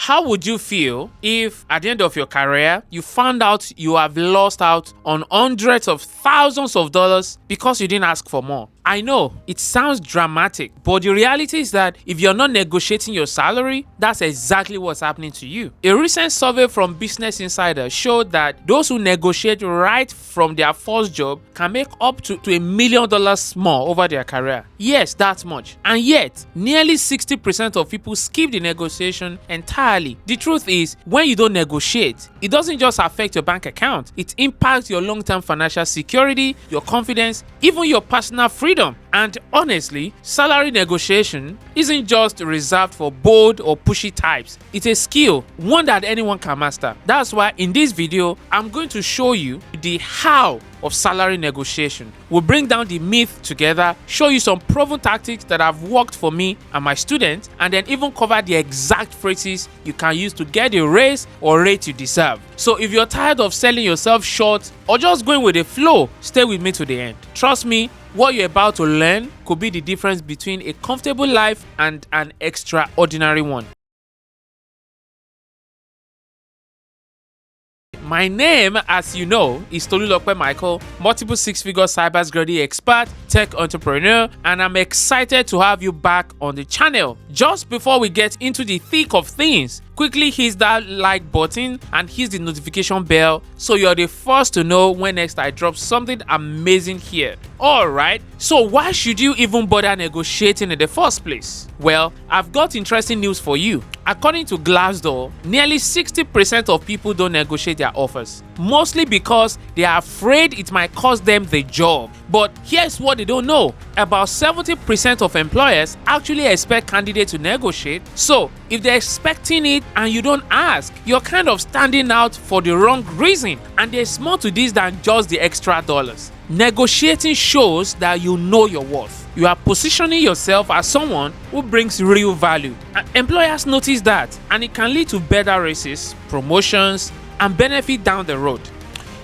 how would you feel if at the end of your career you found out you have lost out on hundreds of thousands of dollars because you didn't ask for more? I know it sounds dramatic, but the reality is that if you're not negotiating your salary, that's exactly what's happening to you. A recent survey from Business Insider showed that those who negotiate right from their first job can make up to $1 million more over their career. Yes, that's much. And yet, nearly 60% of people skip the negotiation entirely. The truth is, when you don't negotiate, it doesn't just affect your bank account, it impacts your long-term financial security, your confidence, even your personal freedom. And honestly, salary negotiation isn't just reserved for bold or pushy types. It's a skill, one that anyone can master. That's why in this video, I'm going to show you the how of salary negotiation. We'll bring down the myth together, show you some proven tactics that have worked for me and my students, and then even cover the exact phrases you can use to get the raise or rate you deserve. So if you're tired of selling yourself short or just going with the flow, stay with me to the end. Trust me, what you're about to learn could be the difference between a comfortable life and an extraordinary one. My name, as you know, is Tolulope Michael, multiple six-figure cybersecurity expert, tech entrepreneur, and I'm excited to have you back on the channel. Just before we get into the thick of things, quickly hit that like button and hit the notification bell so you're the first to know when next I drop something amazing here. Alright, so why should you even bother negotiating in the first place? Well, I've got interesting news for you. According to Glassdoor, nearly 60% of people don't negotiate their offers, mostly because they are afraid it might cost them the job. But here's what they don't know. About 70% of employers actually expect candidates to negotiate. So if they're expecting it and you don't ask, you're kind of standing out for the wrong reason. And there's more to this than just the extra dollars. Negotiating shows that you know your worth. You are positioning yourself as someone who brings real value. And employers notice that, and it can lead to better raises, promotions, and benefit down the road.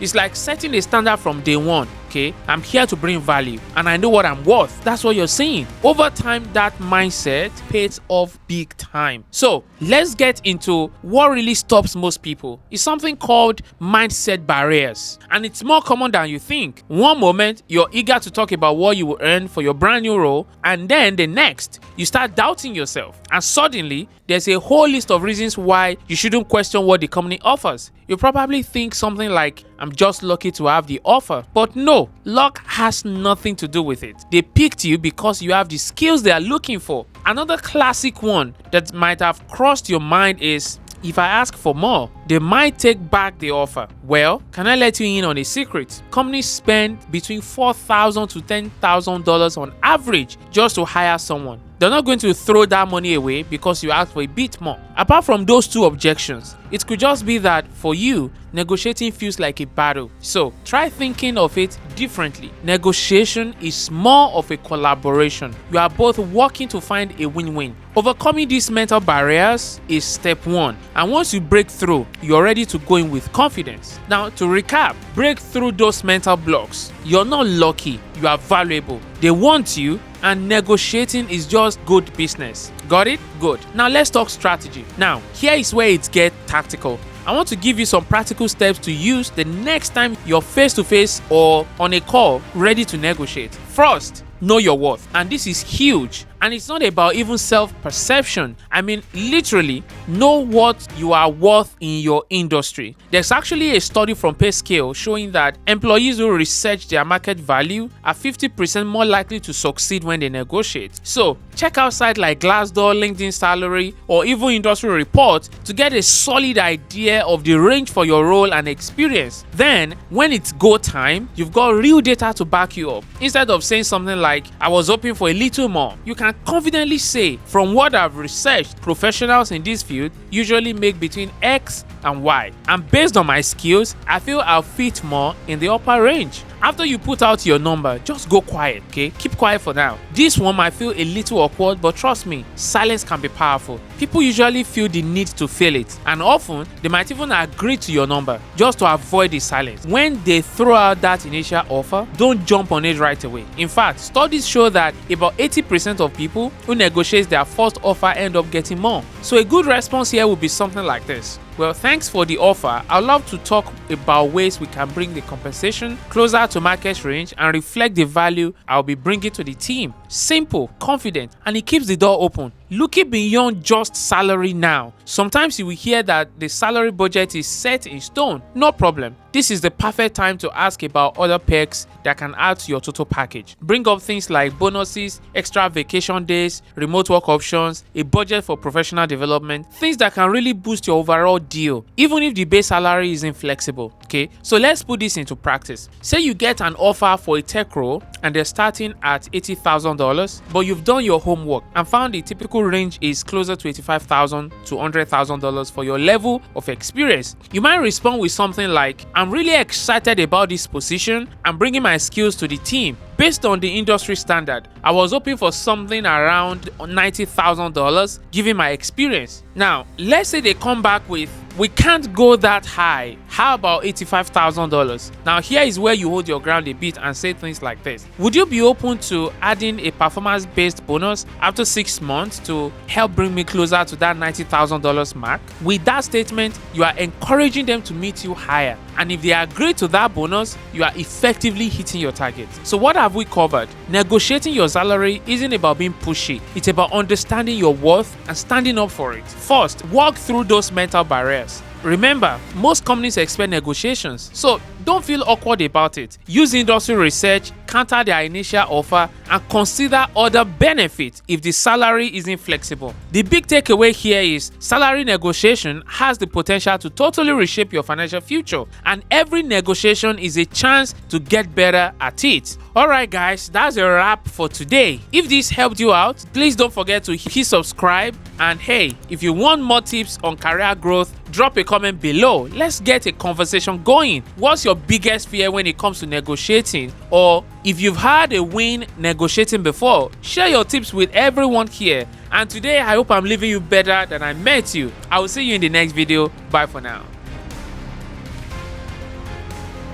It's like setting a standard from day one. Okay, I'm here to bring value and I know what I'm worth. That's what you're saying. Over time, that mindset pays off big time. So let's get into what really stops most people. It's something called mindset barriers, and it's more common than you think. One moment you're eager to talk about what you will earn for your brand new role, and then the next you start doubting yourself, and suddenly there's a whole list of reasons why you shouldn't question what the company offers. You probably think something like, I'm just lucky to have the offer. But no, luck has nothing to do with it. They picked you because you have the skills they are looking for. Another classic one that might have crossed your mind is, if I ask for more, they might take back the offer. Well, can I let you in on a secret? Companies spend between $4,000 to $10,000 on average just to hire someone. They're not going to throw that money away because you asked for a bit more. Apart from those two objections, it could just be that for you, negotiating feels like a battle. So try thinking of it differently. Negotiation is more of a collaboration. You are both working to find a win-win. Overcoming these mental barriers is step one. And once you break through, you're ready to go in with confidence. Now, to recap, break through those mental blocks. You're not lucky, you are valuable. They want you, and negotiating is just good business. Got it? Good. Now let's talk strategy. Now, here is where it gets tactical. I want to give you some practical steps to use the next time you're face-to-face or on a call ready to negotiate. First, know your worth. And this is huge. And it's not about even self-perception. I mean, literally, know what you are worth in your industry. There's actually a study from PayScale showing that employees who research their market value are 50% more likely to succeed when they negotiate. So, check out sites like Glassdoor, LinkedIn Salary, or even industry reports to get a solid idea of the range for your role and experience. Then, when it's go time, you've got real data to back you up. Instead of saying something like, I was hoping for a little more, you can confidently say, from what I've researched, professionals in this field usually make between X and Y. And based on my skills, I feel I'll fit more in the upper range. After you put out your number, just go quiet, okay? Keep quiet for now. This one might feel a little awkward, but trust me, silence can be powerful. People usually feel the need to feel it, and often they might even agree to your number just to avoid the silence. When they throw out that initial offer, don't jump on it right away. In fact, studies show that about 80% of people who negotiate their first offer end up getting more. So a good response here would be something like this: well, thanks for the offer. I'd love to talk about ways we can bring the compensation closer to market range and reflect the value I'll be bringing to the team. Simple, confident, and it keeps the door open. Looking beyond just salary now. Sometimes you will hear that the salary budget is set in stone. No problem. This is the perfect time to ask about other perks that can add to your total package. Bring up things like bonuses, extra vacation days, remote work options, a budget for professional development, things that can really boost your overall deal, even if the base salary isn't flexible. Okay, so let's put this into practice. Say you get an offer for a tech role and they're starting at $80,000, but you've done your homework and found the typical range is closer to $85,000 to $100,000 for your level of experience. You might respond with something like, I'm really excited about this position. I'm bringing my skills to the team. Based on the industry standard, I was hoping for something around $90,000 given my experience. Now, let's say they come back with, we can't go that high. How about $85,000? Now, here is where you hold your ground a bit and say things like this. Would you be open to adding a performance-based bonus after 6 months to help bring me closer to that $90,000 mark? With that statement, you are encouraging them to meet you higher. And if they agree to that bonus, you are effectively hitting your target. So what have we covered? Negotiating your salary isn't about being pushy. It's about understanding your worth and standing up for it. First, walk through those mental barriers. Remember, most companies expect negotiations, so don't feel awkward about it. Use industry research, counter their initial offer, and consider other benefits if the salary isn't flexible. The big takeaway here is salary negotiation has the potential to totally reshape your financial future, and every negotiation is a chance to get better at it. Alright guys, that's a wrap for today. If this helped you out, please don't forget to hit subscribe, and hey, if you want more tips on career growth, drop a comment below. Let's get a conversation going. What's your biggest fear when it comes to negotiating? Or if you've had a win negotiating before, share your tips with everyone here. And today I hope I'm leaving you better than I met you. I will see you in the next video. Bye for now.